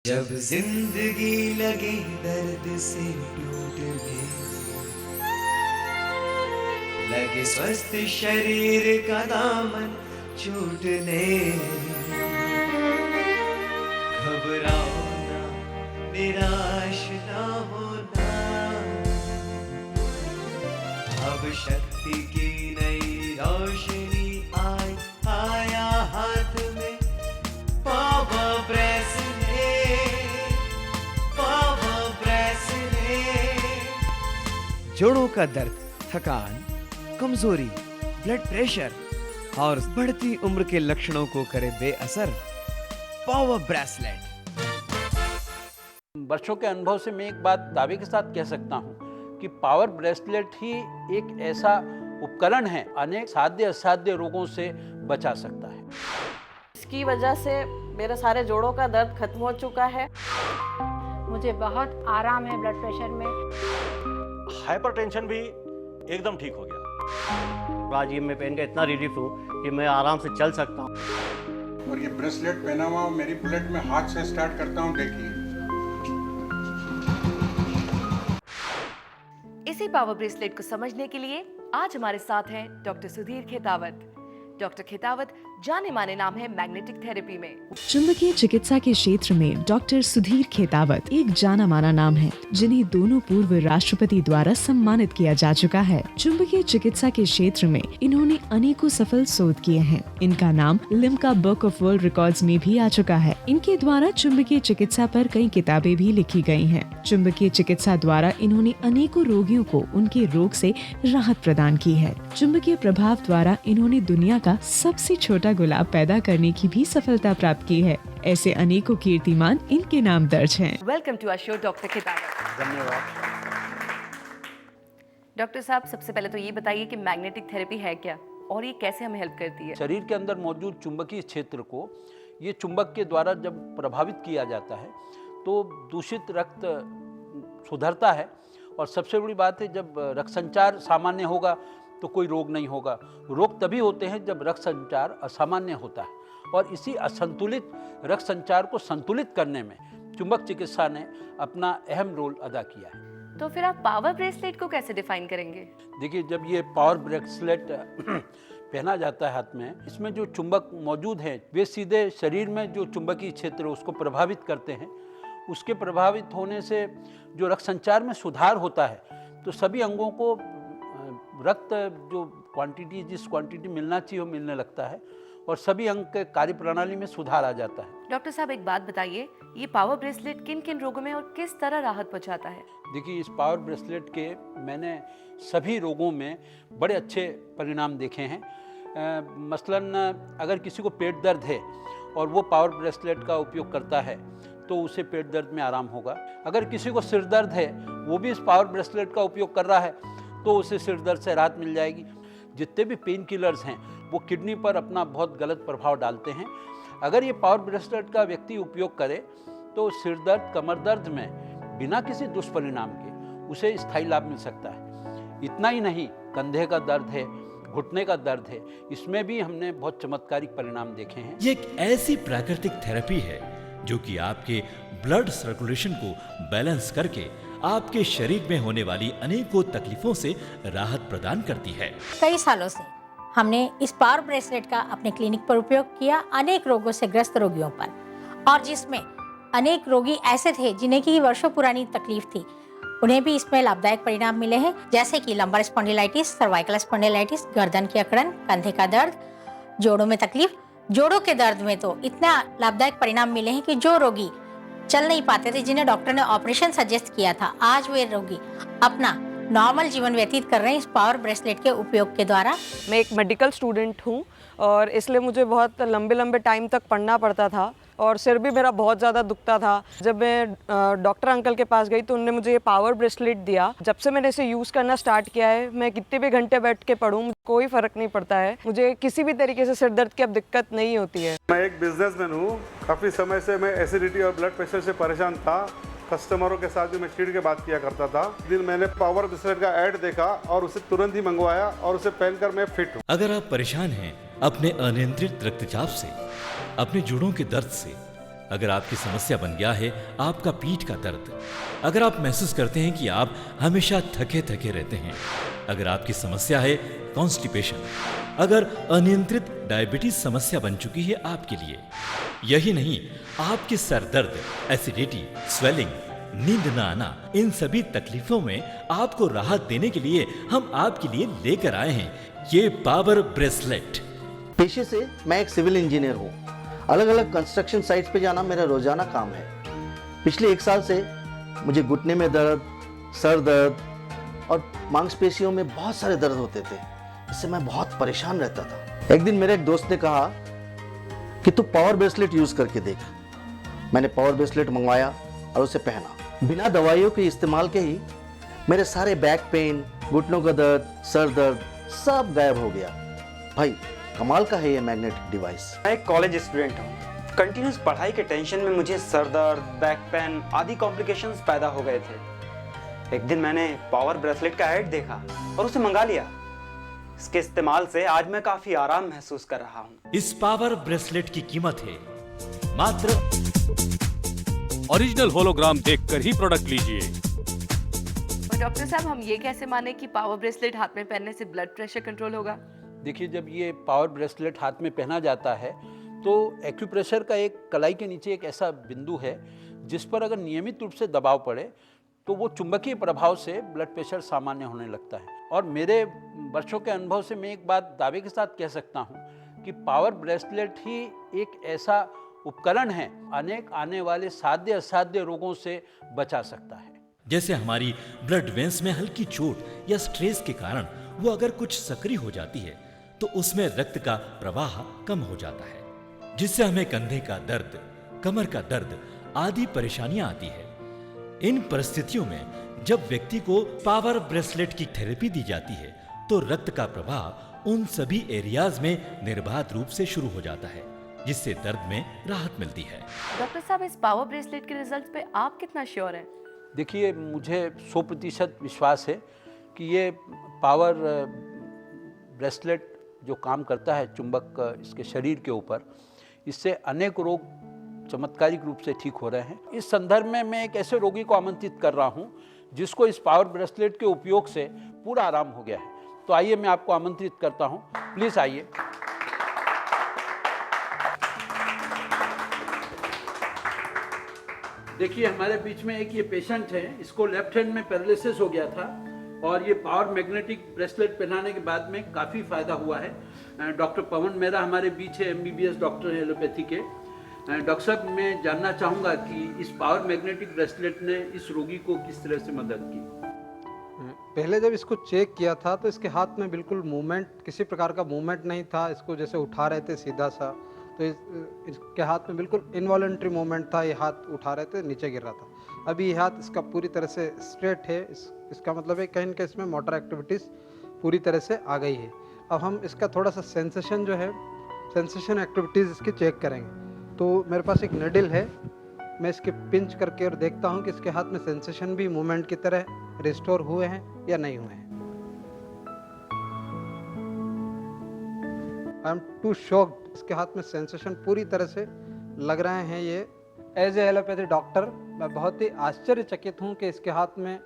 जब जिंदगी लगे दर्द से टूटने, लगे स्वस्थ शरीर का दामन छूटने, घबराओ ना, निराश ना होना, अब शक्ति की नई रोशनी आई, आया हाथ में पावर ब्रेसलेट, पावर ब्रेसलेट। जोड़ों का दर्द, थकान, कमजोरी, ब्लड प्रेशर और बढ़ती उम्र के लक्षणों को करे बेअसर, पावर ब्रेसलेट। वर्षों के अनुभव से मैं एक बात दावे के साथ कह सकता हूँ कि पावर ब्रेसलेट ही एक ऐसा उपकरण है अनेक साध्य असाध्य रोगों से बचा सकता है। इसकी वजह से मेरे सारे जोड़ों का दर्द खत्म हो चुका है। मुझे बहुत आराम है ब्लड प्रेशर में। हाइपरटेंशन भी एकदम ठीक हो गया। आज ये मैं पहन के इतना रिलीफ हूँ कि मैं आराम से चल सकता हूँ। और ये ब्रेसलेट पहना हुआ मेरी बुलेट में हाथ से स्टार्ट करता हूँ, देखिए। इसी पावर ब्रेसलेट को समझने के लिए आज हमारे साथ हैं डॉक्टर सुधीर खेतावत। डॉक्टर खेतावत जाने माने नाम है मैग्नेटिक थेरेपी में। चुंबकीय चिकित्सा के क्षेत्र में डॉक्टर सुधीर खेतावत एक जाना माना नाम है, जिन्हें दोनों पूर्व राष्ट्रपति द्वारा सम्मानित किया जा चुका है। चुंबकीय चिकित्सा के क्षेत्र में इन्होंने अनेकों सफल शोध किए हैं। इनका नाम Limca book of world records में भी आ चुका है। इनके द्वारा चुंबकीय चिकित्सा पर कई किताबें भी लिखी गई हैं। चुंबकीय चिकित्सा द्वारा इन्होंने अनेकों रोगियों को उनके रोग से राहत प्रदान की है। चुंबकीय प्रभाव द्वारा इन्होंने दुनिया का सबसे छोटा गुलाब पैदा करने की भी सफलता प्राप्त की है। ऐसे अनेकों कीर्तिमान इनके नाम दर्ज हैं। Welcome to our show doctor Khetawat. धन्यवाद। डॉक्टर साहब, सबसे पहले तो ये बताइए कि मैग्नेटिक थेरेपी है क्या और ये कैसे हमें हेल्प करती है? शरीर के अंदर मौजूद चुंबकीय क्षेत्र को ये चुंबक के द्वारा जब प्रभावित किया जाता है तो दूषित रक्त सुधरता है। और सबसे बड़ी बात है, जब रक्त संचार सामान्य होगा तो कोई रोग नहीं होगा। रोग तभी होते हैं जब रक्त संचार असामान्य होता है। और इसी असंतुलित रक्त संचार को संतुलित करने में चुंबक चिकित्सा ने अपना अहम रोल अदा किया है। तो फिर आप पावर ब्रेसलेट को कैसे डिफाइन करेंगे? देखिए, जब ये पावर ब्रेसलेट पहना जाता है हाथ में, इसमें जो चुंबक मौजूद हैं वे सीधे शरीर में जो चुंबकीय क्षेत्र उसको प्रभावित करते हैं। उसके प्रभावित होने से जो रक्त संचार में सुधार होता है तो सभी अंगों को रक्त जो क्वांटिटी जिस क्वांटिटी मिलना चाहिए वो मिलने लगता है और सभी अंग के कार्य प्रणाली में सुधार आ जाता है। डॉक्टर साहब, एक बात बताइए, ये पावर ब्रेसलेट किन किन रोगों में और किस तरह राहत पहुंचाता है? देखिए, इस पावर ब्रेसलेट के मैंने सभी रोगों में बड़े अच्छे परिणाम देखे हैं। मसलन अगर किसी को पेट दर्द है और वो पावर ब्रेसलेट का उपयोग करता है तो उसे पेट दर्द में आराम होगा। अगर किसी को सिर दर्द है, वो भी इस पावर ब्रेसलेट का उपयोग कर रहा है तो उसे सिर दर्द से राहत मिल जाएगी। जितने भी पेन किलर्स हैं वो किडनी पर अपना बहुत गलत प्रभाव डालते हैं। अगर ये पावर ब्रेसलेट का व्यक्ति उपयोग करे तो सिर दर्द, कमर दर्द में बिना किसी दुष्परिणाम के उसे स्थायी लाभ मिल सकता है। इतना ही नहीं, कंधे का दर्द है, घुटने का दर्द है, इसमें भी हमने बहुत चमत्कारिक परिणाम देखे हैं। ये एक ऐसी प्राकृतिक थेरेपी है जो कि आपके ब्लड सर्कुलेशन को बैलेंस करके आपके शरीर में होने वाली अनेकों तकलीफों से राहत प्रदान करती है। कई सालों से हमने इस पावर ब्रेसलेट का अपने क्लिनिक पर उपयोग किया अनेक रोगों से ग्रस्त रोगियों पर, और जिसमें अनेक रोगी ऐसे थे जिन्हें की वर्षों पुरानी तकलीफ थी, उन्हें भी इसमें लाभदायक परिणाम मिले हैं। जैसे कि लंबर स्पॉन्डिलाइटिस, सर्वाइकल स्पॉन्डिलाइटिस, गर्दन की अकड़न, कंधे का दर्द, जोड़ों में तकलीफ। जोड़ों के दर्द में तो इतना लाभदायक परिणाम मिले हैं कि जो रोगी चल नहीं पाते थे, जिन्हें डॉक्टर ने ऑपरेशन सजेस्ट किया था, आज वे रोगी अपना नॉर्मल जीवन व्यतीत कर रहे हैं इस पावर ब्रेसलेट के उपयोग के द्वारा। मैं एक मेडिकल स्टूडेंट हूँ और इसलिए मुझे बहुत लंबे लंबे टाइम तक पढ़ना पड़ता था और सिर भी मेरा बहुत ज़्यादा दुखता था। जब मैं डॉक्टर अंकल के पास गई तो उन्होंने मुझे ये पावर ब्रेसलेट दिया। जब से मैंने इसे यूज़ करना स्टार्ट किया है, मैं कितने भी घंटे बैठ के पढूं, कोई फ़र्क नहीं पड़ता है। मुझे किसी भी तरीके से सिर दर्द की अब दिक्कत नहीं होती है। मैं एक बिजनेसमैन हूँ। काफ़ी समय से मैं एसिडिटी और ब्लड प्रेशर से परेशान था। कस्टमरों के साथ भी मैं चिढ़ के बात किया करता था। दिन मैंने पावर ब्रेसलेट का ऐड देखा और उसे तुरंत ही मंगवाया और उसे पहनकर मैं फिट हूँ। अगर आप परेशान हैं अपने अनियंत्रित रक्तचाप से, अपने जोड़ों के दर्द से, अगर आपकी समस्या बन गया है आपका पीठ का दर्द, अगर आप महसूस करते हैं कि आप हमेशा थके थके रहते हैं, अगर आपकी समस्या है कॉन्स्टिपेशन, अगर अनियंत्रित डायबिटीज समस्या बन चुकी है आपके लिए, यही नहीं आपके सर दर्द, एसिडिटी, स्वेलिंग, नींद न आना, इन सभी तकलीफों में आपको राहत देने के लिए हम आपके लिए लेकर आए हैं ये पावर ब्रेसलेट। पेशे से मैं एक सिविल इंजीनियर हूँ। अलग अलग कंस्ट्रक्शन साइट्स पे जाना मेरा रोजाना काम है। पिछले 1 साल से मुझे घुटने में दर्द, सर दर्द और मांसपेशियों में बहुत सारे दर्द होते थे। इससे मैं बहुत परेशान रहता था। एक दिन मेरे एक दोस्त ने कहा कि तू पावर ब्रेसलेट यूज करके देख। मैंने पावर ब्रेसलेट मंगवाया और उसे पहना। बिना दवाइयों के इस्तेमाल के ही मेरे सारे बैक पेन, घुटनों का दर्द, सर दर्द सब गायब हो गया। भाई कमाल का है ये मैग्नेटिक डिवाइस। मैं एक कॉलेज स्टूडेंट हूँ। कंटिन्यूस पढ़ाई के टेंशन में मुझे सर दर्द, बैक पेन आदि कॉम्प्लिकेशंस पैदा हो गए थे। एक दिन मैंने पावर ब्रेसलेट का ऐड देखा और उसे मंगा लिया। इसके इस्तेमाल से आज मैं काफी आराम महसूस कर रहा हूँ। इस पावर ब्रेसलेट की कीमत है मात्र ओरिजिनल होलोग्राम देखकर ही प्रोडक्ट लीजिए। और डॉक्टर साहब, हम ये कैसे माने कि पावर ब्रेसलेट हाथ में पहनने से ब्लड प्रेशर कंट्रोल होगा? देखिए, जब ये पावर ब्रेसलेट हाथ में पहना जाता है तो एक्यूप्रेशर का एक कलाई के नीचे एक ऐसा बिंदु है जिस पर अगर नियमित रूप से दबाव पड़े तो वो चुंबकीय प्रभाव से ब्लड प्रेशर सामान्य होने लगता है। और मेरे वर्षों के अनुभव से मैं एक बात दावे के साथ कह सकता हूँ कि पावर ब्रेसलेट ही एक ऐसा उपकरण है अनेक आने वाले साध्य असाध्य रोगों से बचा सकता है। जैसे हमारी ब्लड वेन्स में हल्की चोट या स्ट्रेस के कारण वो अगर कुछ सक्रिय हो जाती है तो उसमें रक्त का प्रवाह कम हो जाता है, जिससे हमें कंधे का दर्द, कमर का दर्द आदि परेशानियां आती है। इन परिस्थितियों में जब व्यक्ति को पावर ब्रेसलेट की थेरेपी दी जाती है तो रक्त का प्रवाह उन सभी एरियाज में निर्बाध रूप से शुरू हो जाता है, जिससे दर्द में राहत मिलती है। डॉक्टर साहब, इस पावर ब्रेसलेट के रिजल्ट्स पे आप कितना श्योर हैं? देखिए, मुझे 100% विश्वास है कि ये पावर ब्रेसलेट जो काम करता है चुंबक इसके शरीर के ऊपर, इससे अनेक रोग चमत्कारिक रूप से ठीक हो रहे हैं। इस संदर्भ में मैं एक ऐसे रोगी को आमंत्रित कर रहा हूं जिसको इस पावर ब्रेसलेट के उपयोग से पूरा आराम हो गया है। तो आइए, मैं आपको आमंत्रित करता हूं, प्लीज आइए। देखिए, हमारे बीच में एक ये पेशेंट है, इसको लेफ्ट हैंड में पैरालिसिस हो गया था और ये पावर मैग्नेटिक ब्रेसलेट पहनाने के बाद में काफ़ी फ़ायदा हुआ है। डॉक्टर पवन मेहरा हमारे बीच है, MBBS डॉक्टर है एलोपैथी के। डॉक्टर साहब, मैं जानना चाहूँगा कि इस पावर मैग्नेटिक ब्रेसलेट ने इस रोगी को किस तरह से मदद की? पहले जब इसको चेक किया था तो इसके हाथ में बिल्कुल मूवमेंट, किसी प्रकार का मूवमेंट नहीं था। इसको जैसे उठा रहे थे सीधा सा, तो इसके हाथ में बिल्कुल इनवॉलंटरी मूवमेंट था। ये हाथ उठा रहे थे, नीचे गिर रहा था। अभी ये हाथ इसका पूरी तरह से स्ट्रेट है। इसका मतलब है कहीं ना कहीं इसमें मोटर एक्टिविटीज़ पूरी तरह से आ गई है। अब हम इसका थोड़ा सा सेंसेशन जो है, सेंसेशन एक्टिविटीज़ इसकी चेक करेंगे। तो मेरे पास एक निडल है, मैं इसके पिंच करके और देखता हूँ कि इसके हाथ में सेंसेशन भी मूवमेंट की तरह रिस्टोर हुए हैं या नहीं हुए हैं। आई एम टू शॉक्ड, इसके हाथ में सेंसेशन पूरी तरह से लग रहे हैं। ये एज ए एलोपैथी डॉक्टर मैं बहुत ही आश्चर्यचकित हूँ कि इसके हाथ में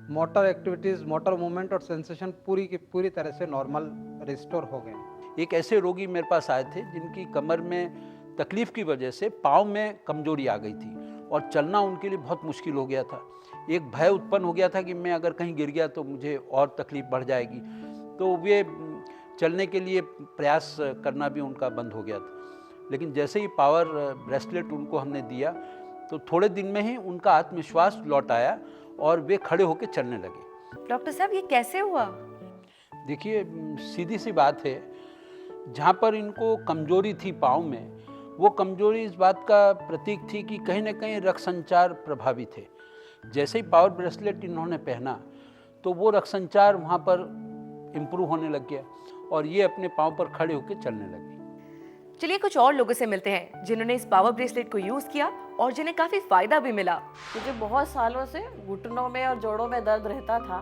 मोटर एक्टिविटीज़, मोटर मूवमेंट और सेंसेशन पूरी की पूरी तरह से नॉर्मल रिस्टोर हो गए। एक ऐसे रोगी मेरे पास आए थे जिनकी कमर में तकलीफ की वजह से पाँव में कमजोरी आ गई थी और चलना उनके लिए बहुत मुश्किल हो गया था। एक भय उत्पन्न हो गया था कि मैं अगर कहीं गिर गया तो मुझे और तकलीफ बढ़ जाएगी। तो वे चलने के लिए प्रयास करना भी उनका बंद हो गया था। लेकिन जैसे ही पावर ब्रेसलेट उनको हमने दिया तो थोड़े दिन में ही उनका आत्मविश्वास लौट आया और वे खड़े होकर चलने लगे। डॉक्टर साहब, ये कैसे हुआ? देखिए, सीधी सी बात है, जहाँ पर इनको कमजोरी थी पाँव में, वो कमजोरी इस बात का प्रतीक थी कि कहीं ना कहीं रक्त संचार प्रभावित है। जैसे ही पावर ब्रेसलेट इन्होंने पहना तो वो रक्त संचार वहाँ पर इम्प्रूव होने लग गया और ये अपने पाँव पर खड़े होकर चलने लगे। चलिए कुछ और लोगों से मिलते हैं जिन्होंने इस पावर ब्रेसलेट को यूज़ किया और जिन्हें काफ़ी फ़ायदा भी मिला। मुझे बहुत सालों से घुटनों में और जोड़ों में दर्द रहता था।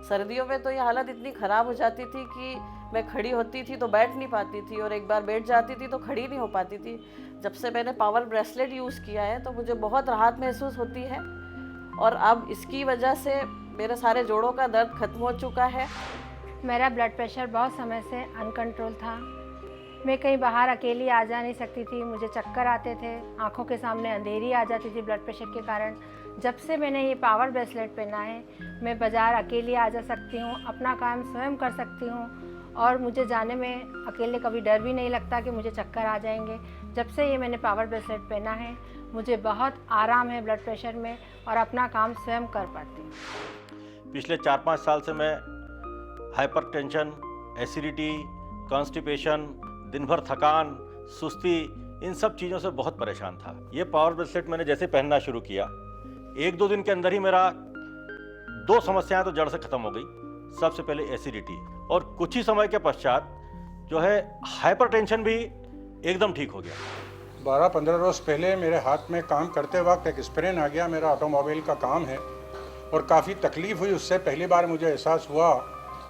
सर्दियों में तो ये हालत इतनी ख़राब हो जाती थी कि मैं खड़ी होती थी तो बैठ नहीं पाती थी, और एक बार बैठ जाती थी तो खड़ी नहीं हो पाती थी। जब से मैंने पावर ब्रेसलेट यूज़ किया है तो मुझे बहुत राहत महसूस होती है, और अब इसकी वजह से मेरे सारे जोड़ों का दर्द खत्म हो चुका है। मेरा ब्लड प्रेशर बहुत समय से अनकंट्रोल था। मैं कहीं बाहर अकेली आ जा नहीं सकती थी, मुझे चक्कर आते थे, आंखों के सामने अंधेरी आ जाती थी ब्लड प्रेशर के कारण। जब से मैंने ये पावर ब्रेसलेट पहना है, मैं बाज़ार अकेली आ जा सकती हूँ, अपना काम स्वयं कर सकती हूँ, और मुझे जाने में अकेले कभी डर भी नहीं लगता कि मुझे चक्कर आ जाएंगे। जब से ये मैंने पावर ब्रेसलेट पहना है, मुझे बहुत आराम है ब्लड प्रेशर में, और अपना काम स्वयं कर पाती हूँ। पिछले 4-5 साल से मैं हाइपरटेंशन, एसिडिटी, कॉन्स्टिपेशन, दिन भर थकान, सुस्ती, इन सब चीज़ों से बहुत परेशान था। ये पावर ब्रेसलेट मैंने जैसे पहनना शुरू किया, 1-2 दिन के अंदर ही मेरा 2 समस्याएं तो जड़ से ख़त्म हो गई। सबसे पहले एसिडिटी, और कुछ ही समय के पश्चात जो है हाइपरटेंशन भी एकदम ठीक हो गया। 12-15 रोज़ पहले मेरे हाथ में काम करते वक्त एक स्प्रेन आ गया। मेरा ऑटोमोबाइल का काम है और काफ़ी तकलीफ़ हुई। उससे पहली बार मुझे एहसास हुआ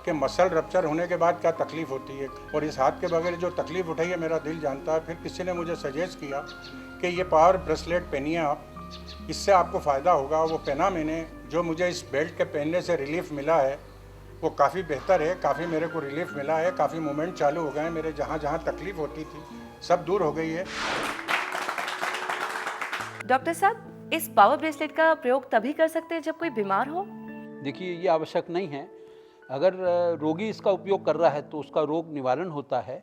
कि मसल रप्चर होने के बाद क्या तकलीफ़ होती है, और इस हाथ के बगैर जो तकलीफ़ उठाई है मेरा दिल जानता है। फिर किसी ने मुझे सजेस्ट किया कि ये पावर ब्रेसलेट पहनिए आप, इससे आपको फ़ायदा होगा। वो पहना मैंने, जो मुझे इस बेल्ट के पहनने से रिलीफ मिला है वो काफ़ी बेहतर है। काफ़ी मेरे को रिलीफ मिला है, काफ़ी मूवमेंट चालू हो गए हैं मेरे। जहाँ जहाँ तकलीफ़ होती थी सब दूर हो गई है। डॉक्टर साहब, इस पावर ब्रेसलेट का प्रयोग तभी कर सकते हैं जब कोई बीमार हो? देखिए, ये आवश्यक नहीं है। अगर रोगी इसका उपयोग कर रहा है तो उसका रोग निवारण होता है,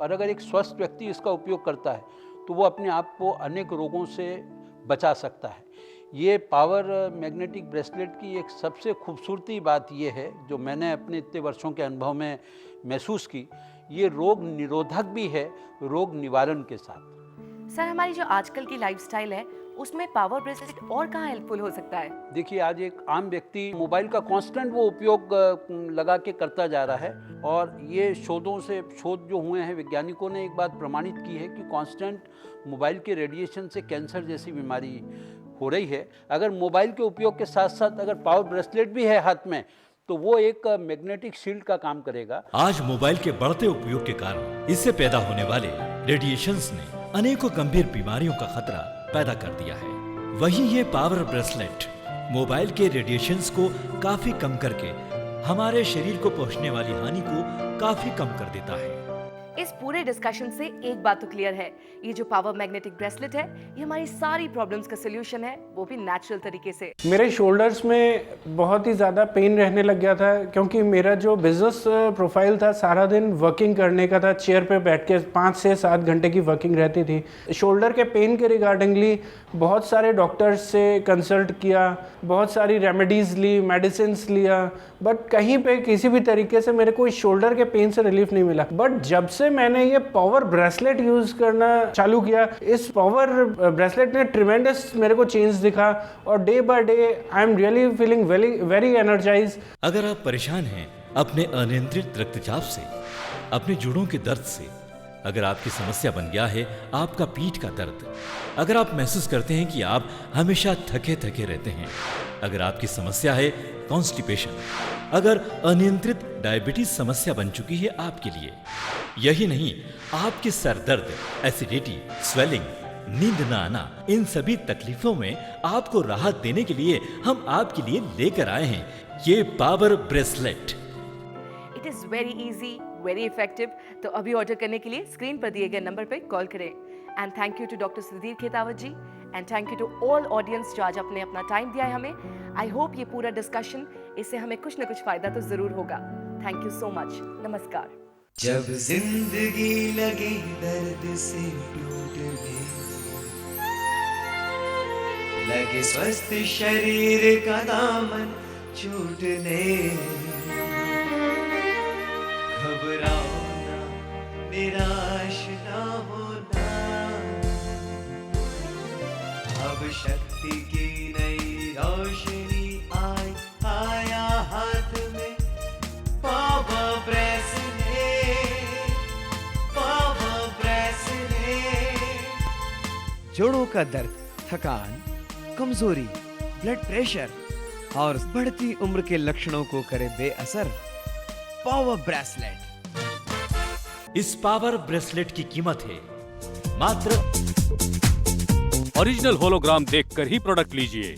और अगर एक स्वस्थ व्यक्ति इसका उपयोग करता है तो वो अपने आप को अनेक रोगों से बचा सकता है। ये पावर मैग्नेटिक ब्रेसलेट की एक सबसे खूबसूरती बात ये है, जो मैंने अपने इतने वर्षों के अनुभव में महसूस की, ये रोग निरोधक भी है रोग निवारण के साथ। सर, हमारी जो आजकल की लाइफस्टाइल है उसमें पावर ब्रेसलेट और कहाँ हेल्पफुल हो सकता है? देखिए, आज एक आम व्यक्ति मोबाइल का कांस्टेंट वो उपयोग लगा के करता जा रहा है, और ये शोध जो हुए हैं, वैज्ञानिकों ने एक बात प्रमाणित की है कि कांस्टेंट मोबाइल के रेडिएशन से कैंसर जैसी बीमारी हो रही है। अगर मोबाइल के उपयोग के साथ साथ अगर पावर ब्रेसलेट भी है हाथ में, तो वो एक मैग्नेटिक शील्ड का काम करेगा। आज मोबाइल के बढ़ते उपयोग के कारण इससे पैदा होने वाले रेडिएशंस ने अनेकों गंभीर बीमारियों का खतरा पैदा कर दिया है। वहीं ये पावर ब्रेसलेट मोबाइल के रेडिएशंस को काफी कम करके हमारे शरीर को पहुंचने वाली हानि को काफी कम कर देता है। इस पूरे डिस्कशन से एक बात तो क्लियर है, ये जो पावर मैग्नेटिक ब्रेसलेट है ये हमारी सारी प्रॉब्लम्स का सलूशन है, वो भी नेचुरल तरीके से। मेरे शोल्डर्स में बहुत ही ज़्यादा पेन रहने लग गया था, क्योंकि मेरा जो बिजनेस प्रोफाइल था सारा दिन वर्किंग करने का था, चेयर पे बैठ के 5 से 7 घंटे की वर्किंग रहती थी। शोल्डर के पेन के रिगार्डिंगली बहुत सारे डॉक्टर्स से कंसल्ट किया, बहुत सारी रेमेडीज़ ली, मेडिसिन लिया, बट कहीं पे किसी भी तरीके से मेरे को इस शोल्डर के पेन से रिलीफ नहीं मिला। बट जब से मैंने ये पावर ब्रेसलेट यूज़ करना चालू किया, इस पावर ब्रेसलेट ने ट्रिमेंडस मेरे को चेंज दिखा, और day by day I am really feeling very energised. अगर आप परेशान हैं अपने अनियंत्रित रक्तचाप से, अपने जोड़ों के दर्द से, अगर आपकी समस्या बन गया है आपका पीठ का दर्द, अगर आप महसूस करते हैं कि आप हमेशा थके थके रहते हैं, अगर आपकी समस्या है कॉन्स्टिपेशन, अगर अनियंत्रित डायबिटीज समस्या बन चुकी है आपके लिए, यही नहीं आपके सर दर्द, एसिडिटी, स्वेलिंग, नींद न आना, इन सभी तकलीफों में आपको राहत देने के लिए हम आपके लिए लेकर आए हैं ये power bracelet. It is very easy, very effective. तो अभी ऑर्डर करने के लिए स्क्रीन पर दिए गए नंबर पर कॉल करें। And thank you to doctor Sudhir Khetawat ji, and thank you to all audience जो आज आपने अपना टाइम दिया है हमें। आई होप ये पूरा डिस्कशन, इससे हमें कुछ न कुछ फायदा तो जरूर होगा। Thank you so much. नमस्कार। जब जिंदगी लगे दर्द से टूटने, लगे स्वस्थ शरीर का दामन छूटने, घबराओ ना, निराश ना होना, अब शक्ति की नई रोशनी आया हाथ में, पावर ब्रेसलेट, पावर ब्रेसलेट। जोड़ों का दर्द, थकान, कमजोरी, ब्लड प्रेशर और बढ़ती उम्र के लक्षणों को करे बेअसर, पावर ब्रेसलेट। इस पावर ब्रेसलेट की कीमत है मात्र ओरिजिनल होलोग्राम देखकर ही प्रोडक्ट लीजिए।